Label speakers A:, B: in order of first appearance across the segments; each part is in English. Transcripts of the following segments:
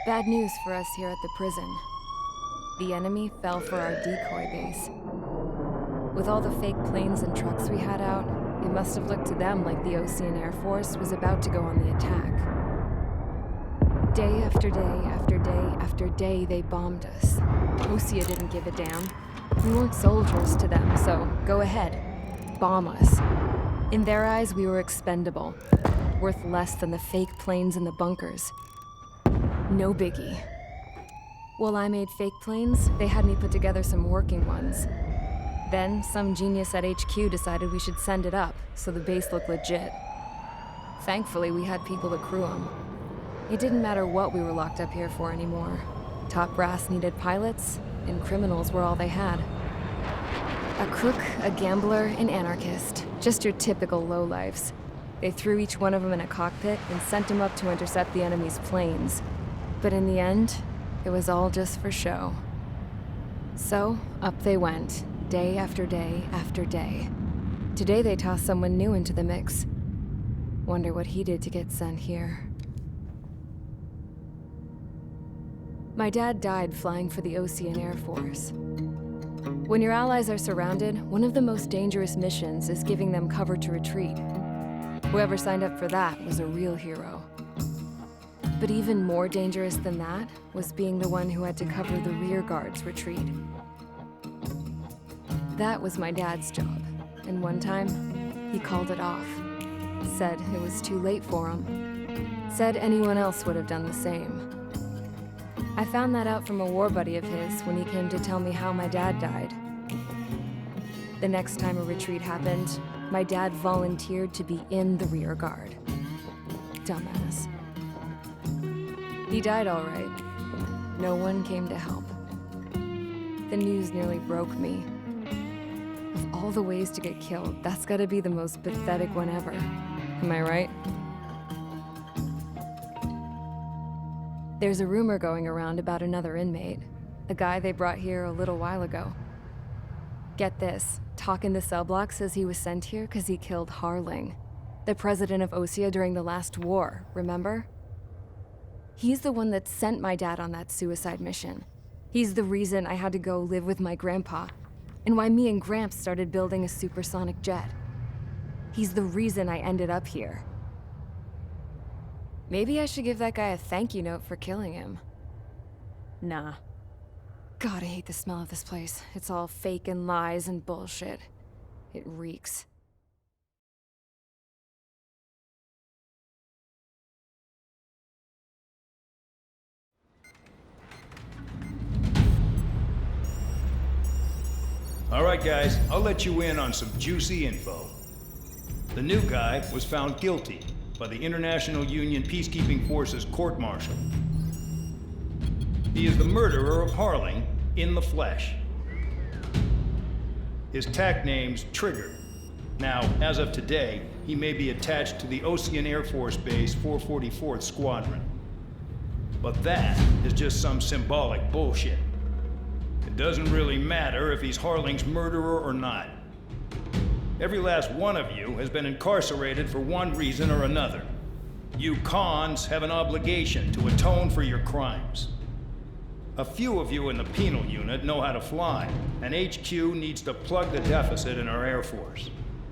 A: Bad news for us here at the prison. The enemy fell for our decoy base. With all the fake planes and trucks we had out, it must have looked to them like the Ocean Air Force was about to go on the attack. Day after day after day after day, they bombed us. Osea didn't give a damn. We weren't soldiers to them, so go ahead. Bomb us. In their eyes, we were expendable. Worth less than the fake planes in the bunkers. No biggie. While I made fake planes, they had me put together some working ones. Then, some genius at HQ decided we should send it up, so the base looked legit. Thankfully, we had people to crew them. It didn't matter what we were locked up here for anymore. Top brass needed pilots, and criminals were all they had. A crook, a gambler, an anarchist. Just your typical lowlifes. They threw each one of them in a cockpit and sent them up to intercept the enemy's planes. But in the end, it was all just for show. So, up they went, day after day after day. Today they tossed someone new into the mix. Wonder what he did to get sent here. My dad died flying for the Ocean Air Force. When your allies are surrounded, one of the most dangerous missions is giving them cover to retreat. Whoever signed up for that was a real hero. But even more dangerous than that was being the one who had to cover the rear guard's retreat. That was my dad's job, and one time, he called it off. Said it was too late for him. Said anyone else would have done the same. I found that out from a war buddy of his when he came to tell me how my dad died. The next time a retreat happened, my dad volunteered to be in the rear guard. Dumbass. He died all right. No one came to help. The news nearly broke me. Of all the ways to get killed, that's gotta be the most pathetic one ever. Am I right? There's a rumor going around about another inmate. A guy they brought here a little while ago. Get this, talk in the cell block says he was sent here because he killed Harling, the president of Osea during the last war, remember? He's the one that sent my dad on that suicide mission. He's the reason I had to go live with my grandpa, and why me and Gramps started building a supersonic jet. He's the reason I ended up here. Maybe I should give that guy a thank you note for killing him. Nah. God, I hate the smell of this place. It's all fake and lies and bullshit. It reeks.
B: All right, guys, I'll let you in on some juicy info. The new guy was found guilty by the International Union Peacekeeping Forces court-martial. He is the murderer of Harling in the flesh. His TAC name's Trigger. Now, as of today, he may be attached to the Ocean Air Force Base 444th Squadron. But that is just some symbolic bullshit. It doesn't really matter if he's Harling's murderer or not. Every last one of you has been incarcerated for one reason or another. You cons have an obligation to atone for your crimes. A few of you in the penal unit know how to fly, and HQ needs to plug the deficit in our Air Force.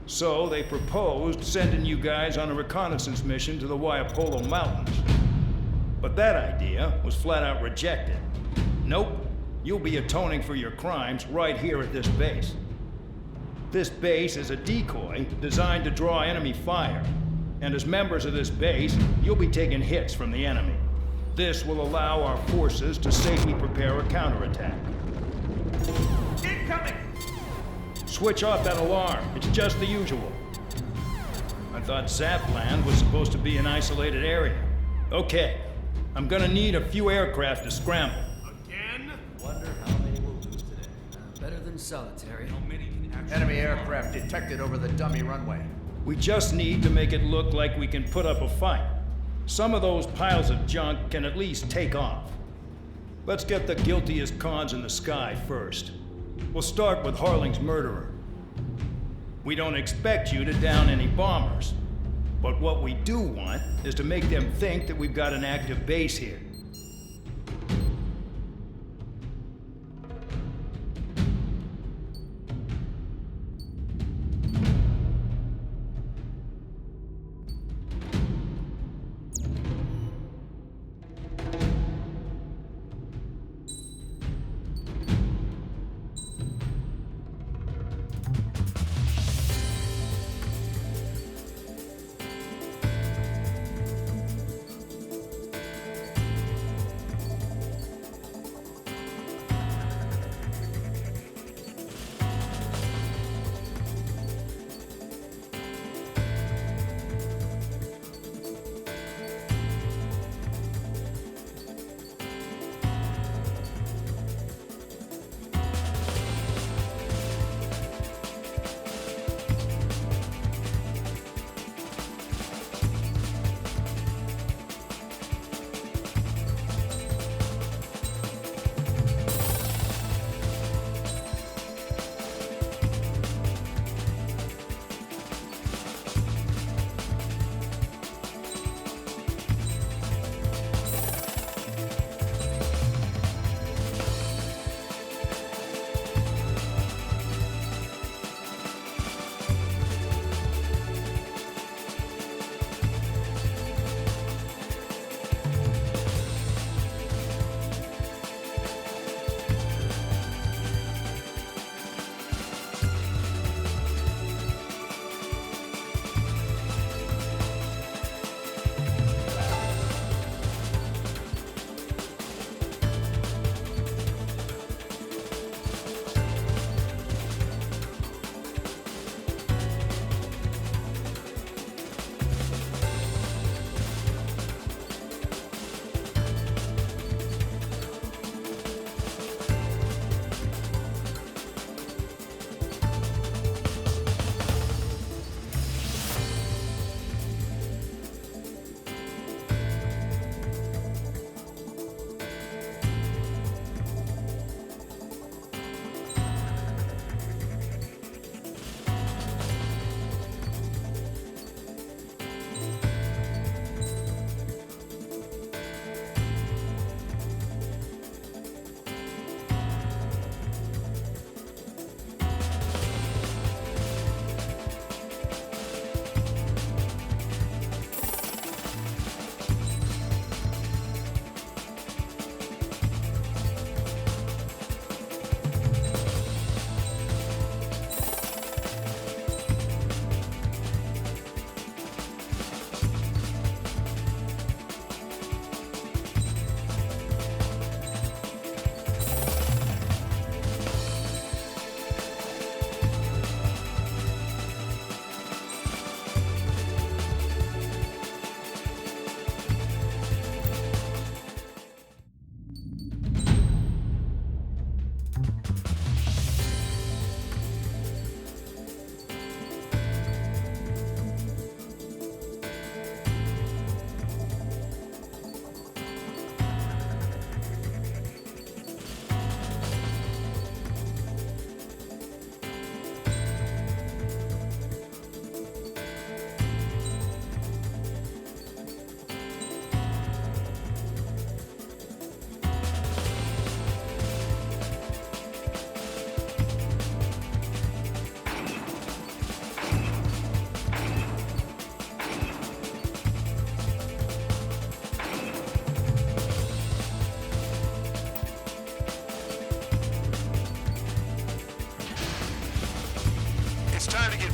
B: So they proposed sending you guys on a reconnaissance mission to the Waiapolo Mountains. But that idea was flat out rejected. Nope, you'll be atoning for your crimes right here at this base. This base is a decoy designed to draw enemy fire, and as members of this base, you'll be taking hits from the enemy. This will allow our forces to safely prepare a counterattack.
C: Incoming!
B: Switch off that alarm. It's just the usual. I thought Zapland was supposed to be an isolated area. Okay, I'm gonna need a few aircraft to scramble.
C: Again?
D: Wonder how many we'll lose today. Better than solitary.
C: How many can actually...
E: Enemy aircraft detected over the dummy runway.
B: We just need to make it look like we can put up a fight. Some of those piles of junk can at least take off. Let's get the guiltiest cons in the sky first. We'll start with Harling's murderer. We don't expect you to down any bombers, but what we do want is to make them think that we've got an active base here.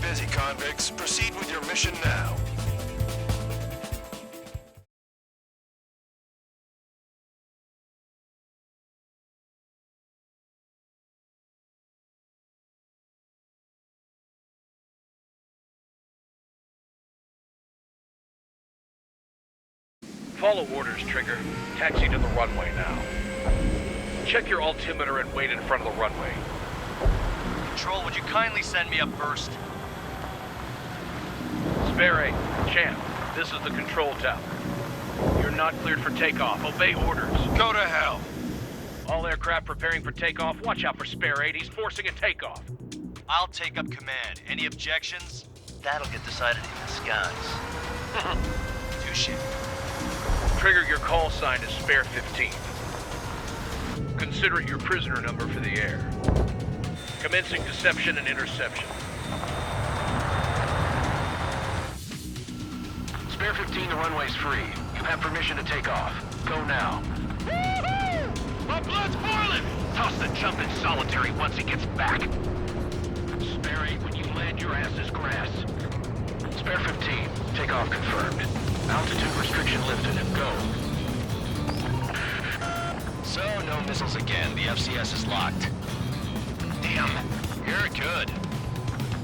C: busy, convicts. Proceed with your mission now.
F: Follow orders, Trigger. Taxi to the runway now. Check your altimeter and wait in front of the runway.
G: Control, would you kindly send me up first?
F: Spare 8, Champ, this is the control tower. You're not cleared for takeoff. Obey orders.
C: Go to hell.
F: All aircraft preparing for takeoff. Watch out for Spare 8. He's forcing a takeoff.
G: I'll take up command. Any objections? That'll get decided in the skies. Touche.
F: Trigger, your call sign is Spare 15. Consider it your prisoner number for the air. Commencing deception and interception.
H: Spare 15, the runway's free. You have permission to take off. Go now. Woohoo! My blood's boiling! Toss the chump in solitary once he gets back. Spare 8, when you land, your ass is grass. Spare 15, takeoff confirmed. Altitude restriction lifted. Go.
G: So, no missiles again. The FCS is locked.
H: Damn, you're good.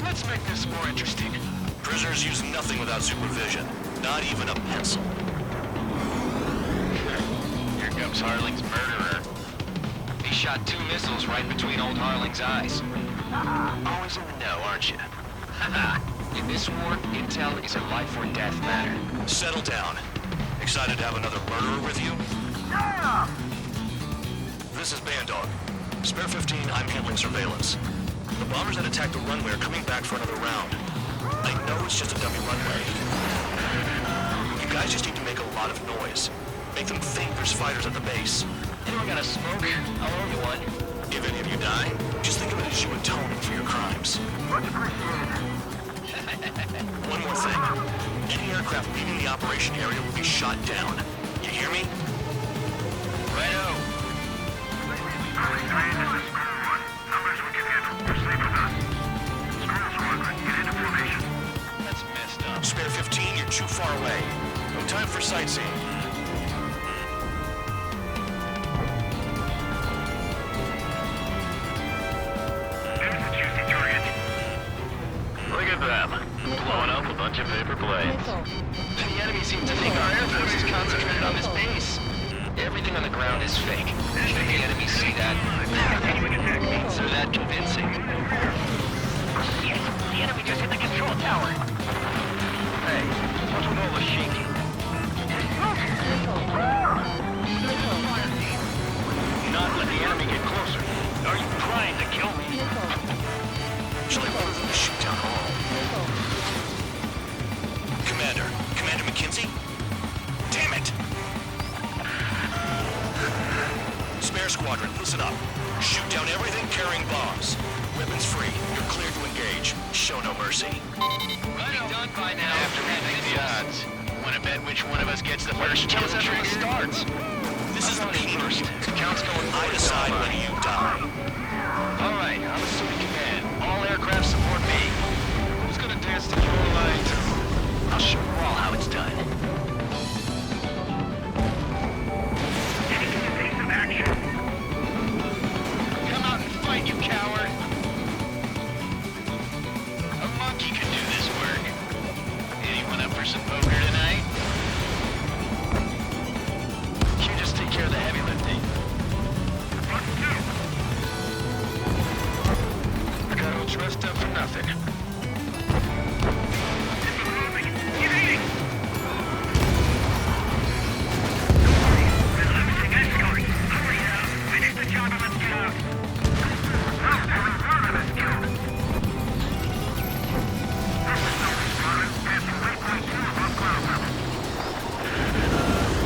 H: Let's make this more interesting.
C: Prisoners use nothing without supervision. Not even a pencil.
H: Here comes Harling's murderer. He shot 2 missiles right between old Harling's eyes. Always in the know, aren't you? In this war, intel is a life or death matter.
C: Settle down. Excited to have another murderer with you?
H: Yeah!
C: This is Bandog. Spare 15, I'm handling surveillance. The bombers that attacked the runway are coming back for another round. I know it's just a dummy runway. You guys just need to make a lot of noise. Make them think there's fighters at the base.
H: Anyone got a smoke? I'll owe you one.
C: If any of you die, just think of it as you atoning for your crimes.
H: Much appreciated.
C: One more thing. Any aircraft leaving the operation area will be shot down. You hear me?
H: Righto. That's messed up.
C: Spare 15, you're too far away. No time for sightseeing.
H: Look at them. Blowing up a bunch of paper planes. The enemy seems to think our air force is concentrated on this base. Everything on the ground is fake. Should the enemy see that? So that convincing. Shit, the enemy just hit the control tower. Hey, what's with all the shaking? Not let the enemy get closer. Are you trying to kill me?
C: Shall I order them to shoot down all? Commander McKenzie? Damn it! Spare squadron, listen up. Shoot down everything carrying bombs. Weapons free. You're cleared to engage. Show no mercy.
H: Right done by now. After we think the odds. Wanna bet which one of us gets the first kill trigger starts?
C: This is the first.
H: Count's going
C: I decide when you die.
H: Alright, I'm assuming command. All aircraft support me. Who's gonna dance to your light? I'll show you all how it's done. Come out and fight, you coward! A monkey can do this work. Anyone up for some poker tonight? You just take care of the heavy lifting. I got all dressed up for nothing.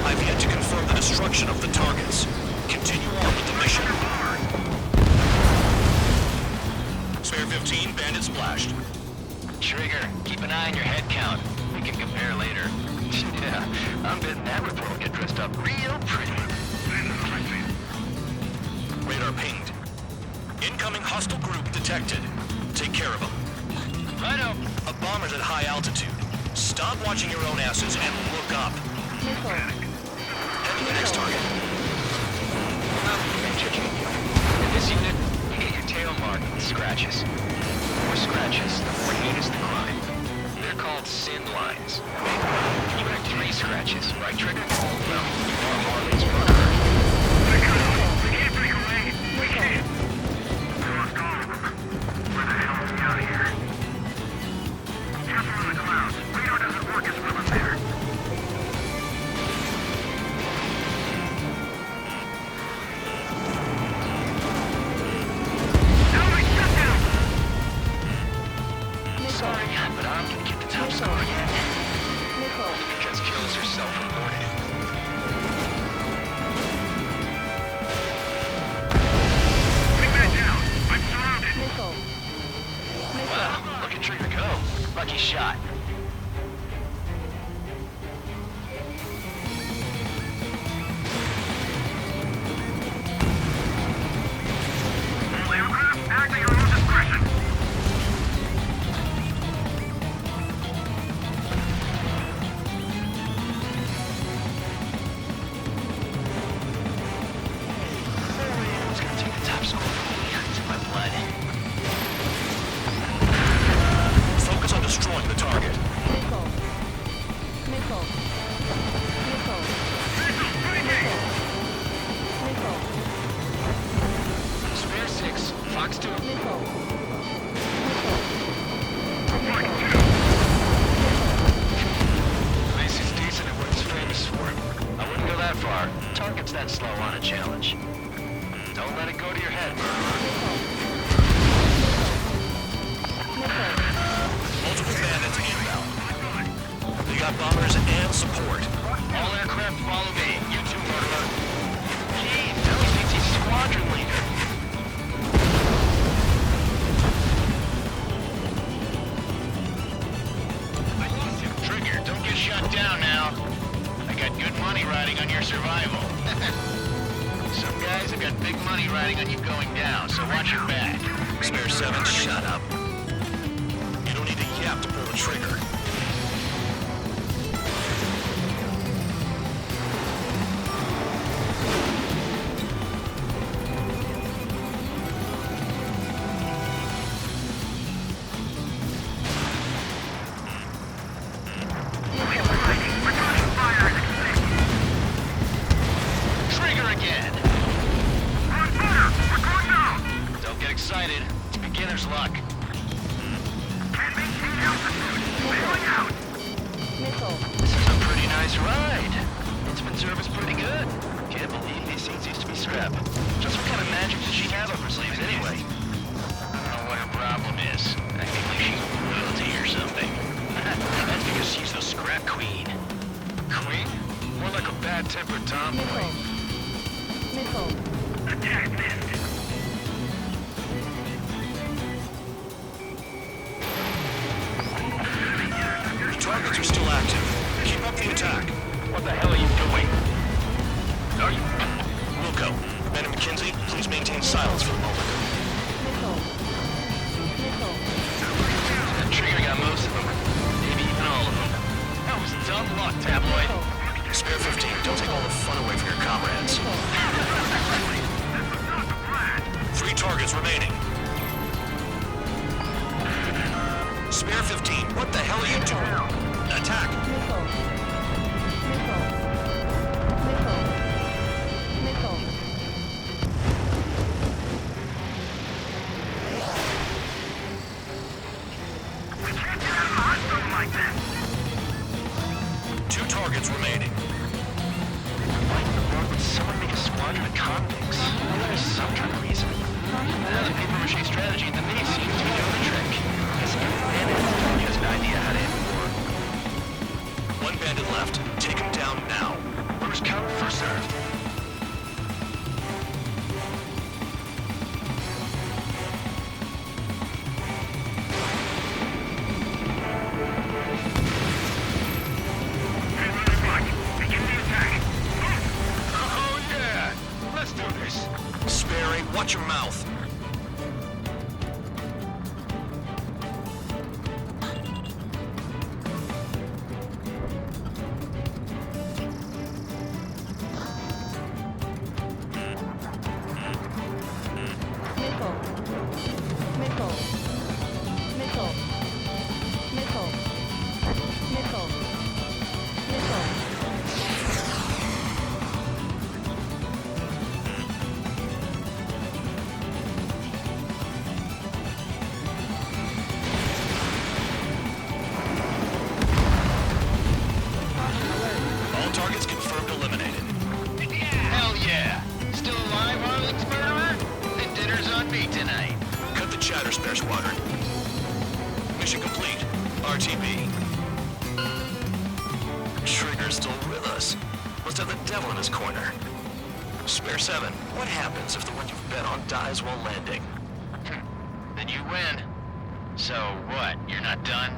C: I've yet to confirm the destruction of the targets. Continue on with the mission. Spare 15, bandit splashed.
H: Trigger, keep an eye on your head count. We can compare later. Yeah, I'm betting that report will get dressed up real pretty.
C: Radar pinged. Incoming hostile group detected. Take care of them. Righto. A bomber's at high altitude. Stop watching your own asses and look up.
A: Missile.
C: Head to the next target.
H: In this unit, you get your tail marked with scratches. The more scratches, the more heinous the crime. They're called sin lines. You got 3 scratches, right, Trigger? Well, you are Harley's brother.
F: We can't break away. We can't. We lost all of them. Where the hell is he out of here? Just through the clouds. Radar doesn't work as well as there.
H: Sorry, but I'm gonna get the top score again.
A: Missile.
H: Because kills are self-reported.
F: Wingman down. I'm surrounded.
A: Missile.
H: Wow, look at Trigger go. Lucky shot.
F: All aircraft, act at your own discretion.
H: Who's gonna take the top score from me? It's in my blood.
C: Focus on destroying the target.
A: Missile. Missile. Missile. Missile.
H: Spare 6, Fox 2.
A: Missile.
H: This is decent at what it's famous for. I wouldn't go that far. Target's that slow on a challenge. Don't let it go to your head,
C: Multiple bandits inbound. They got bombers and support.
H: all aircraft follow me. You too, murderer. Gee, now he thinks he's squadron leader. I lost him. Trigger, don't get shot down now. I got good money riding on your survival. Some guys have got big money riding on you going down, so watch your back.
C: Spare 7, shut up. You don't need to yap to pull the trigger.
H: Trigger again!
F: On fire! We're going down!
H: Don't get excited. It's beginner's luck.
F: Can't maintain altitude. Bailing out!
A: Missile.
H: This is a pretty nice ride. It's been serviced pretty good. Can't believe these things used to be scrap. Just what kind of magic does she have up her sleeves anyway? I don't know what her problem is. I think like she's royalty or something. That's because she's the scrap queen. Queen? More like a bad-tempered tomboy.
A: Missile. Missile.
F: Attack missed.
C: The targets are still active. Keep up the attack.
H: What the hell are you doing? Are you...
C: Wilco, Ben and McKenzie, please maintain silence for the moment.
A: Missile. Missile.
H: That trigger got most of them. Maybe even all of them. That was dumb luck, tabloid.
C: Spare 15, don't take all the fun away from your comrades. 3 targets remaining. Spare 15, what the hell are you doing? Attack!
A: Missile. Missile. Missile. Missile.
F: We can't get out of the hospital like this!
C: 2 targets remaining.
H: Why in the world would someone make a squadron of convicts? There's some kind of reason. The paper-mache strategy, the mini seems to be doing the trick. This bandit has an idea how to end war.
C: 1 bandit left. Take him down now.
H: First come, first serve.
F: Begin the attack!
H: Oh yeah! Let's do this.
C: Spare 8, watch your mouth. Squadron. Mission complete. RTB. Trigger's still with us. Must have the devil in his corner. Spare 7, what happens if the one you've bet on dies while landing?
H: Then you win. So what, you're not done?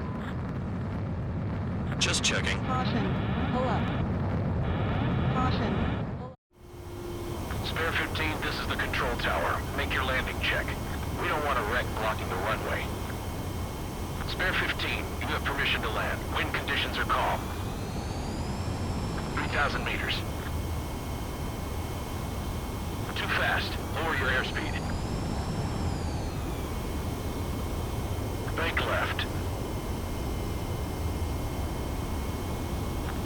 C: Just checking.
I: Caution. Pull up. Caution.
H: Spare 15, this is the control tower. Make your landing check. We don't want a wreck blocking the runway. Spare 15, you have permission to land. Wind conditions are calm. 3,000 meters. Too fast. Lower your airspeed. Bank left.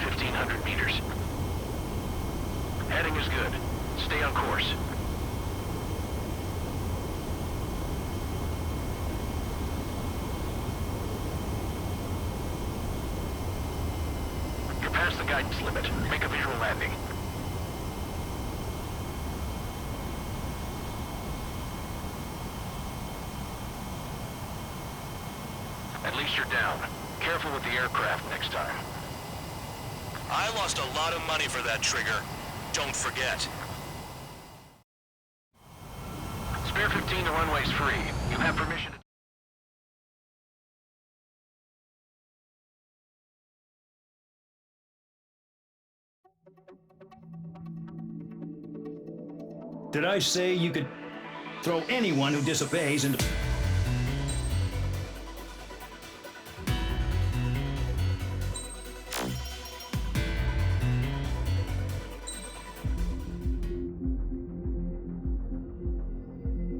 H: 1,500 meters. Heading is good. Stay on course. You're past the guidance limit. Make a visual landing. At least you're down. Careful with the aircraft next time.
C: I lost a lot of money for that trigger. Don't forget.
H: Spare 15, the runway's free. You have permission to...
B: Did I say you could throw anyone who disobeys into...